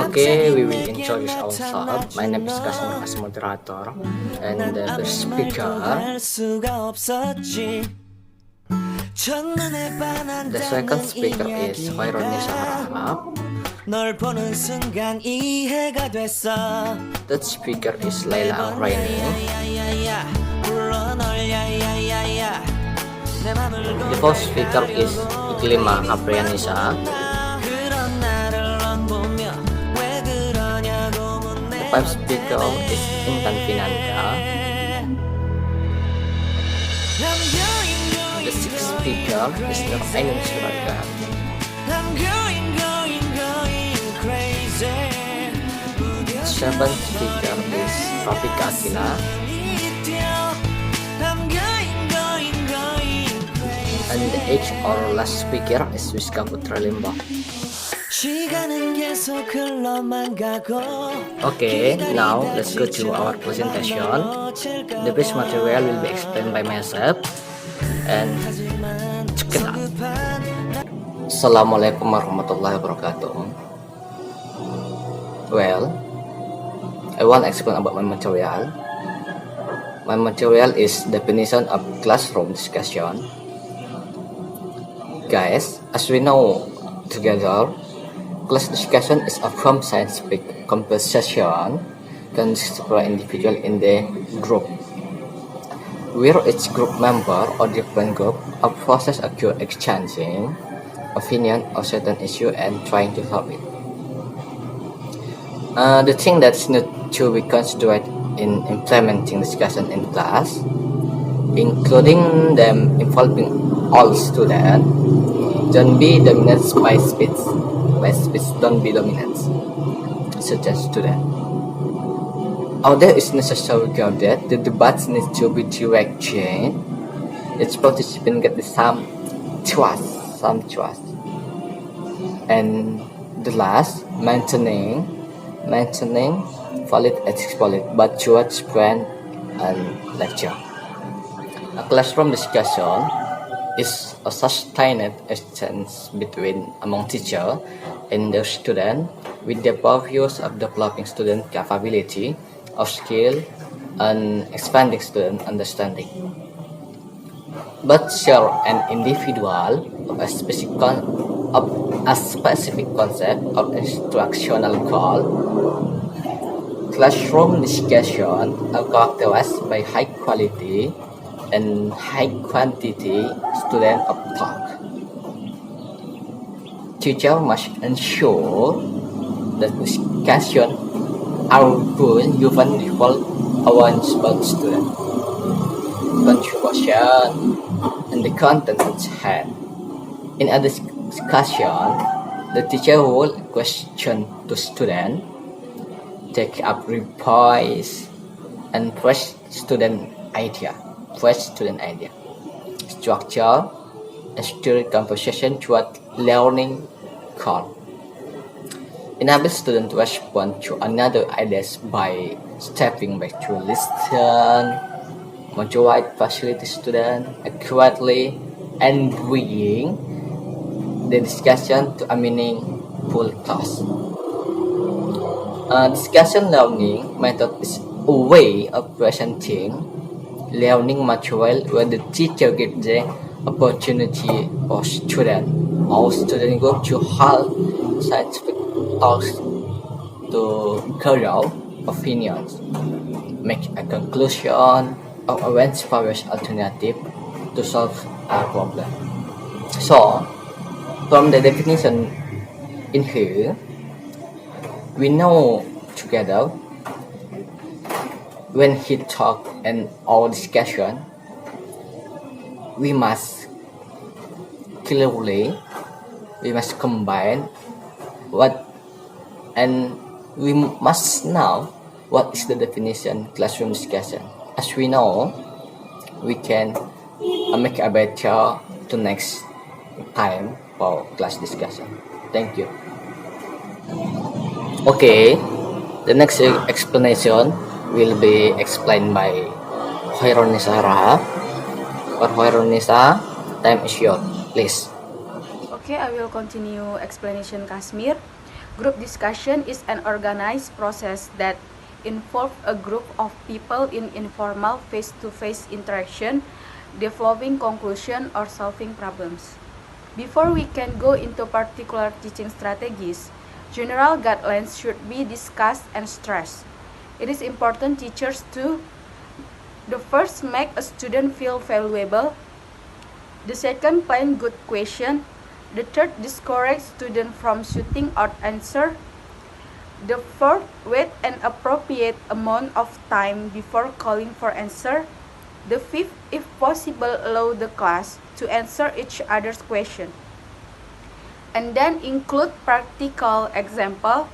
Okay, we will introduce ourselves. My name is Kasmir as moderator, and the speaker. The second speaker is Third speaker is Laila Raini. The fourth speaker is Iklima Aprianisa. The fifth speaker is Intan Finanda. The sixth speaker is Nur Ainun Suraga. The seventh speaker is Rafika Akila. And the eighth or last speaker is Wiska Putra Limba. Okay, now let's go to our presentation. The base material will be explained by myself, and check it out. Assalamualaikum warahmatullahi wabarakatuh. Well, I want to explain about my material. My material is definition of classroom discussion. Guys, as we know together, class discussion is a form scientific conversation consisting of individual in the group, where each group member or different group are process occur exchanging opinion of certain issue and trying to solve it. The thing that's need to be considered in implementing discussion in class, including them involving all students, don't be dominated by speech. By speech, don't be dominant, such as student. Although it's necessary that the debates need to be direct change, each participant get some trust. And the last, maintaining valid ethics policy, but towards friend and lecture. A classroom discussion is a sustained exchange among teacher and their student with the purpose of developing student capability of skill and expanding student understanding. But share an individual of a specific concept of instructional goal. Classroom discussion are characterized by high quality and high quantity student of talk. Teacher must ensure that discussion are good given default awareness about student contribution and the content at hand. In a discussion, the teacher will question the student, take up replies, and fresh student idea. Structure and steer conversation toward learning goal. Enable students to respond to another ideas by stepping back to listen, motivate facilitate student accurately, and bring the discussion to a meaningful class. Discussion learning method is a way of presenting learning material where the teacher gives the opportunity for student or student group to hold scientific talks to carry out opinions, make a conclusion, or arrange various alternatives to solve a problem. So, from the definition in here, we know together when he talk and our discussion, we must combine what, and we must know what is the definition classroom discussion. As we know, we can make a better to next time for class discussion. Thank you. Okay, the next explanation will be explained by Khairunisa Rahab. For Khairunisa, time is yours, please. Okay, I will continue explanation Kashmir. Group discussion is an organized process that involves a group of people in informal face-to-face interaction, developing conclusions or solving problems. Before we can go into particular teaching strategies, general guidelines should be discussed and stressed. It is important teachers to the first make a student feel valuable, the second plan good question, the third discourage student from shooting out answer, the fourth wait an appropriate amount of time before calling for answer, the fifth if possible allow the class to answer each other's question, and then include practical example,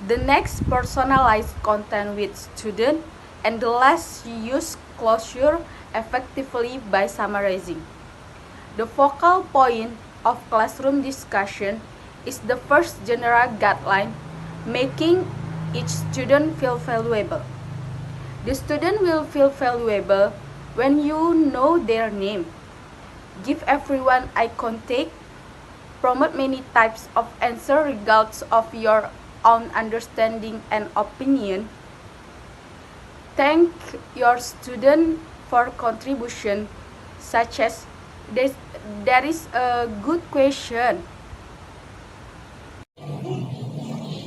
the next personalized content with student, and the last use closure effectively by summarizing. The focal point of classroom discussion is the first general guideline, making each student feel valuable. The student will feel valuable when you know their name. Give everyone eye contact. Promote many types of answer regardless of your own understanding and opinion. Thank your student for contribution, such as that is a good question.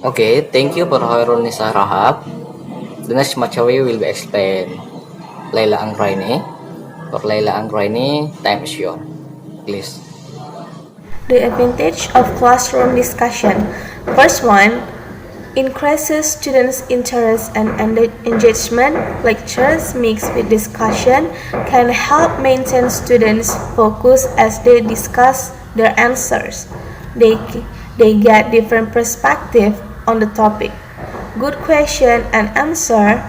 Okay, thank you for Hoirunisa Rahab. The next material will be explained Laila Anggraini. For Laila Anggraini, time is yours. Please. The advantage of classroom discussion. First one, increases students' interest and engagement. Lectures mixed with discussion can help maintain students' focus as they discuss their answers. They get different perspective on the topic. Good question and answer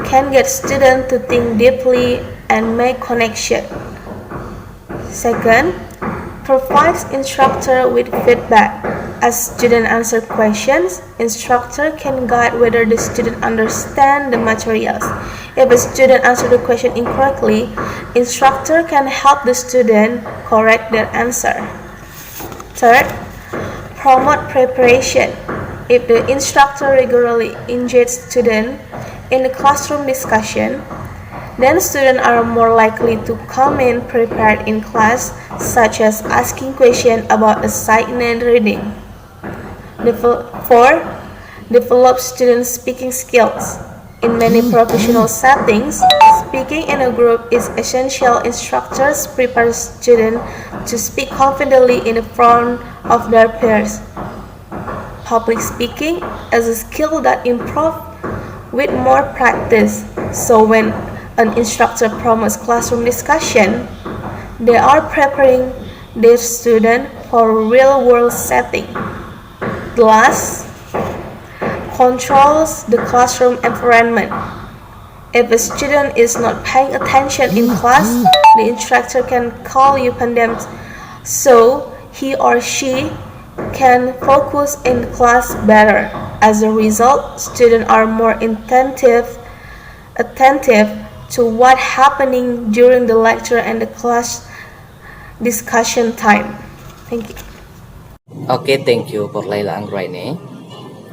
can get students to think deeply and make connection. Second, provides instructor with feedback. As students answer questions, instructor can guide whether the student understand the materials. If a student answers the question incorrectly, instructor can help the student correct their answer. Third, promote preparation. If the instructor regularly engages students in the classroom discussion, then students are more likely to come in prepared in class, such as asking questions about assignment reading. Fourth, develop student speaking skills. In many professional settings, speaking in a group is essential. Instructors prepare students to speak confidently in front of their peers. Public speaking is a skill that improves with more practice, so when an instructor promotes classroom discussion, they are preparing their student for a real-world setting. Last, controls the classroom environment. If a student is not paying attention in class, the instructor can call upon them so he or she can focus in class better. As a result, students are more attentive to what's happening during the lecture and the class discussion time. Thank you. Okay, thank you for Laila Anggraini.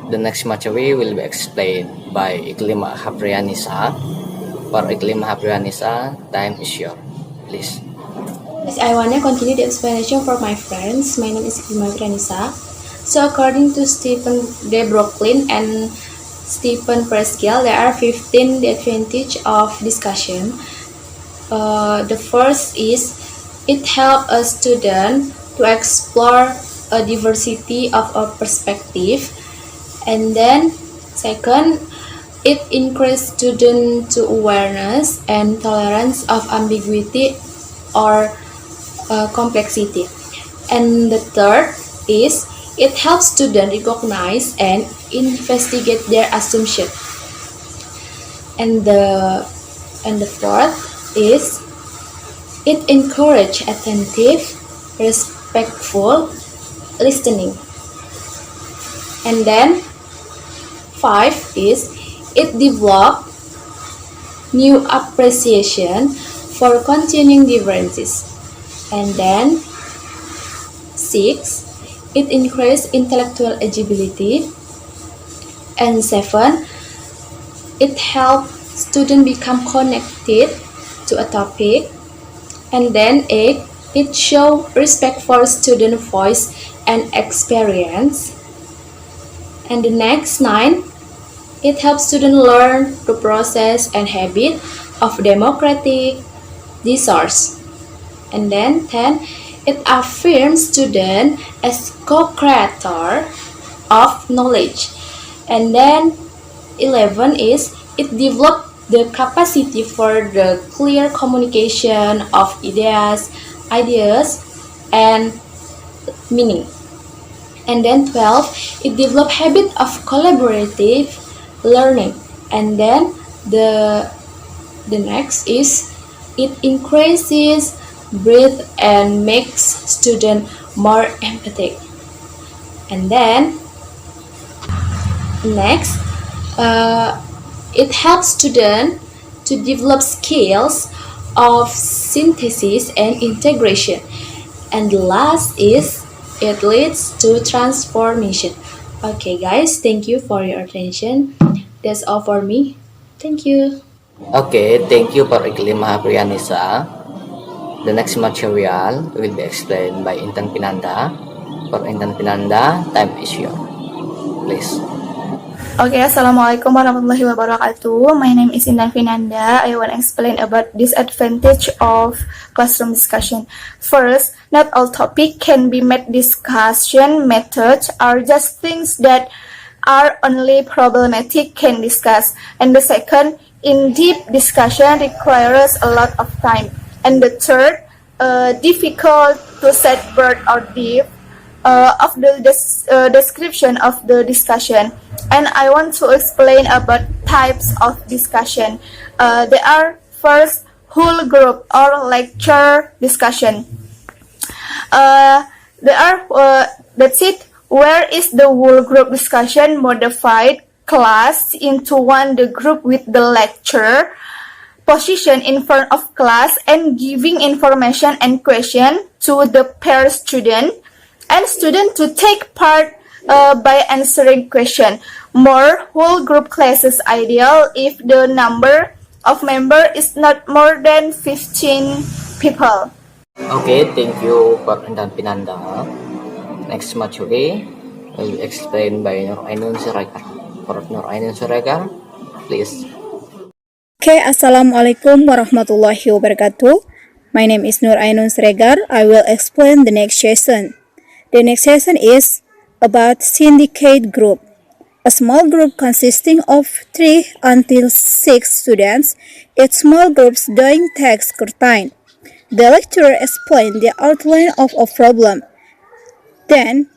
The next material will be explained by Iklima Haprianisa. For Iklima Haprianisa, time is yours. Please. Yes, I want to continue the explanation for my friends. My name is Iklima Haprianisa. So according to Stephen De Brooklyn and Stephen Prescale, there are 15 advantages of discussion. The first is it helps a student to explore a diversity of a perspective, and then second, it increases student to awareness and tolerance of ambiguity or complexity, and the third is it helps students recognize and investigate their assumption, and the fourth is it encourages attentive, respectful listening, and then 5 is it develops new appreciation for continuing differences, and then 6 it increases intellectual agility. And 7, it helps students become connected to a topic. And then 8, it shows respect for student voice and experience. And the next 9, it helps students learn the process and habit of democratic discourse. And then 10, it affirms students as co-creator of knowledge. And then 11 is it develops the capacity for the clear communication of ideas and meaning. And then 12, it develops habit of collaborative learning. And then the next is it increases breadth and makes students more empathic. And then next, it helps students to develop skills of synthesis and integration. And the last is it leads to transformation. Okay guys, thank you for your attention. That's all for me. Thank you. Okay, thank you for Iklim Mahapriyanisa. The next material will be explained by Intan Pinanda. For Intan Pinanda, time is yours. Please. Okay, Assalamualaikum warahmatullahi wabarakatuh. My name is Intan Finanda. I want to explain about disadvantage of classroom discussion. First, not all topic can be made discussion methods are just things that are only problematic can discuss. And the second, in-depth discussion requires a lot of time. And the third, difficult to set broad or deep of the description of the discussion. And I want to explain about types of discussion. There are first whole group or lecture discussion. That's it. Where is the whole group discussion modified class into one the group with the lecture position in front of class and giving information and question to the pair student and student to take part by answering question. More whole group classes ideal if the number of member is not more than 15 people. Okay, thank you for Intan Pinanda. Next material will be explained by Nur Ainun Siregar. For Nur Ainun Siregar, please. Okay, Assalamualaikum warahmatullahi wabarakatuh. My name is Nur Ainun Siregar. I will explain the next session. The next session is about syndicate group. A small group consisting of 3 until 6 students. Each small groups doing tasks curtain. The lecturer explained the outline of a problem. Then,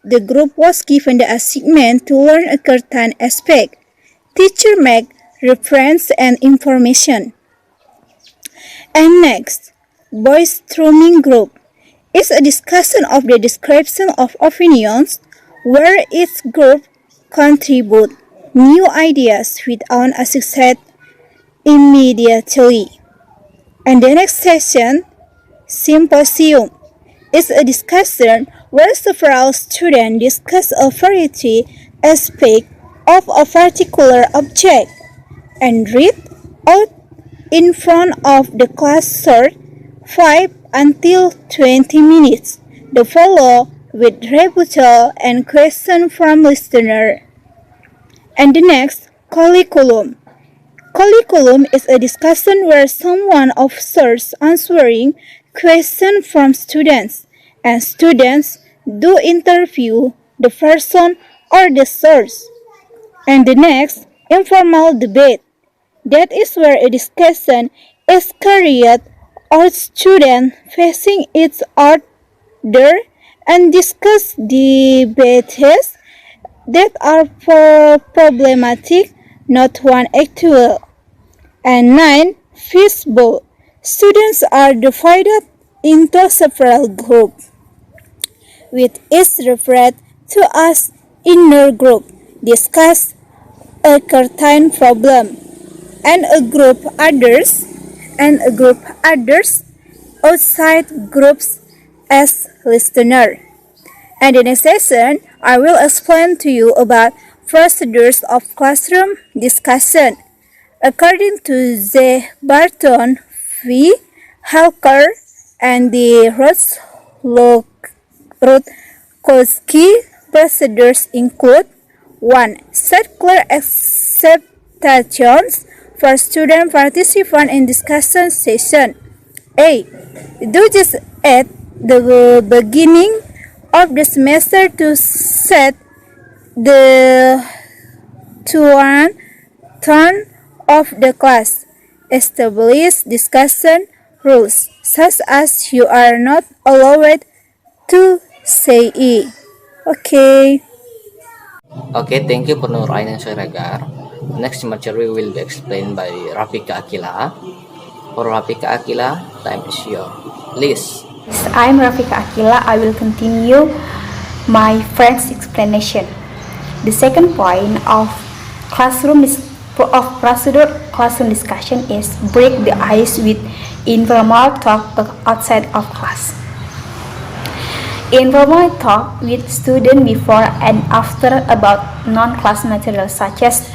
the group was given the assignment to learn a certain aspect. Teacher make reference and information. And next, brainstorming group is a discussion of the description of opinions where each group contribute new ideas without a success immediately. And the next session, symposium, is a discussion where several students discuss a variety aspect of a particular object and read out in front of the class short 5 until 20 minutes. The follow with rebuttal and question from listener. And the next, curriculum. Curriculum is a discussion where someone observes answering questions from students, and students do interview the person or the source. And the next, informal debate. That is where a discussion is carried out students facing each other and discuss debates that are problematic, not one actual. And 9, fishbowl. Students are divided into several groups, with each referred to as inner group, discuss a certain problem, and a group others outside groups as listener. And in the next session, I will explain to you about procedures of classroom discussion. According to the Barton V. Halker and the Rutkowski, procedures include 1. Set clear expectations for student participants in discussion session. A. Do this at the beginning of the semester to set the tone of the class. Establish discussion rules, such as you are not allowed to say it. Okay. Okay, thank you Penur Ain and Agar. Next material will be explained by Rafika Akila. For Rafika Akila, time is yours. Please. I'm Rafika Akila. I will continue my friend's explanation. The second point of procedure classroom discussion is break the ice with informal talk outside of class. Informal talk with students before and after about non-class material such as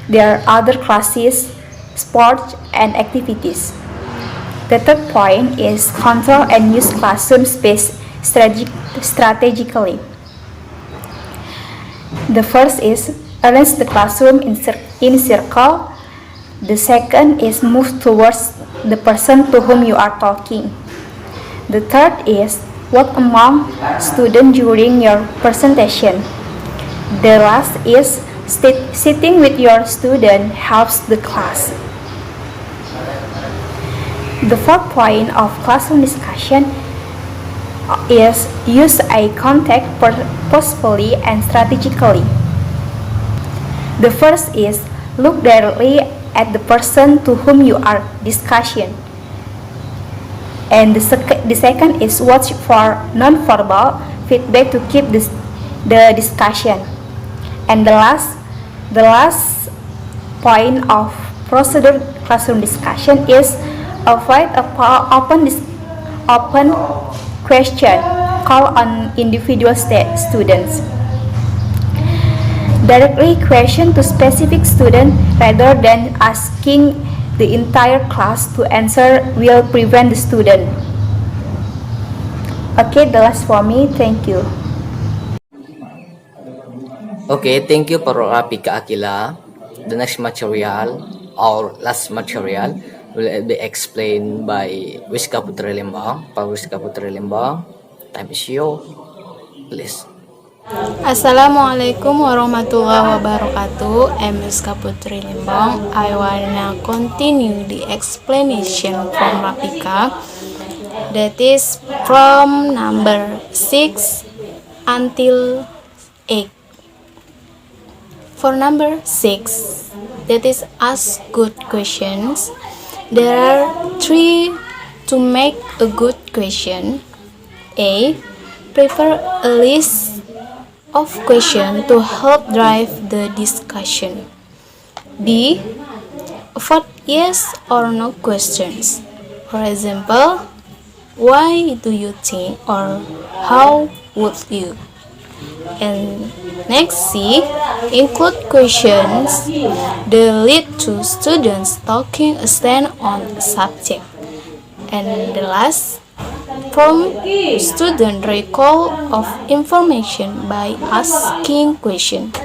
their other classes, sports, and activities. The third point is control and use classroom space strategically. The first is arrange the classroom in circle. The second is move towards the person to whom you are talking. The third is walk among students during your presentation. The last is sitting with your student helps the class. The fourth point of classroom discussion is use eye contact purposefully and strategically. The first is look directly at the person to whom you are discussing. And the second is watch for non-verbal feedback to keep the discussion. And the last point of procedure classroom discussion is avoid open question call on individual students. Directly question to specific student rather than asking the entire class to answer will prevent the student. Okay, the last for me. Thank you. Okay, thank you for Rafika Akila. The next material, or last material, will be explained by Wiska Putri Lembang. Pak Wiska Putri Lembang, time is yours. Please. Assalamualaikum warahmatullahi wabarakatuh. I'm Wiska Putri Lembang. I wanna continue the explanation from Rafika. That is from number 6 until 8. For number 6, that is ask good questions. There are 3 to make a good question. A. Prepare a list of questions to help drive the discussion. B. Avoid yes or no questions. For example, why do you think or how would you? And next C. Include questions that lead to students taking a stand on a subject. And the last, form student recall of information by asking questions.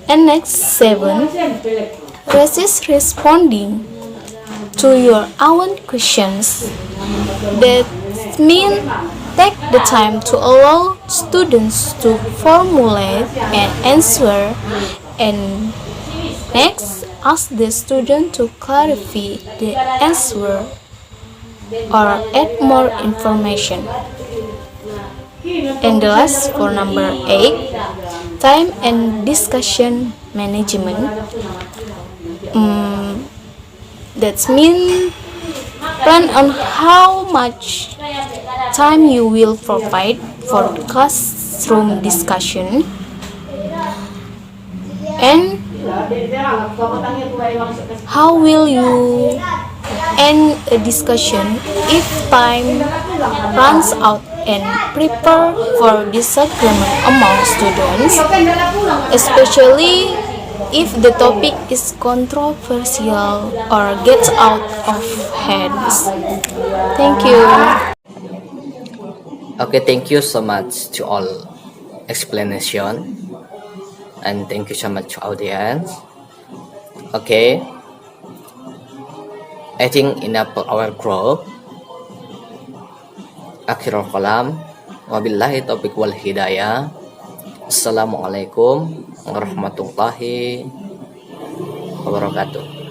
And next 7, resist responding to your own questions. That means take the time to allow students to formulate an answer, and next ask the student to clarify the answer or add more information. And the last for number 8, time and discussion management. That means plan on how much time you will provide for the classroom discussion, and how will you end a discussion if time runs out and prepare for disagreement among students, especially if the topic is controversial or gets out of hands. Thank you. Okay, thank you so much to all explanation, and thank you so much to audience. Okay, I think enough for our group. Akhirul kalam, wabillahi taufiq wal hidayah. Assalamualaikum warahmatullahi wabarakatuh.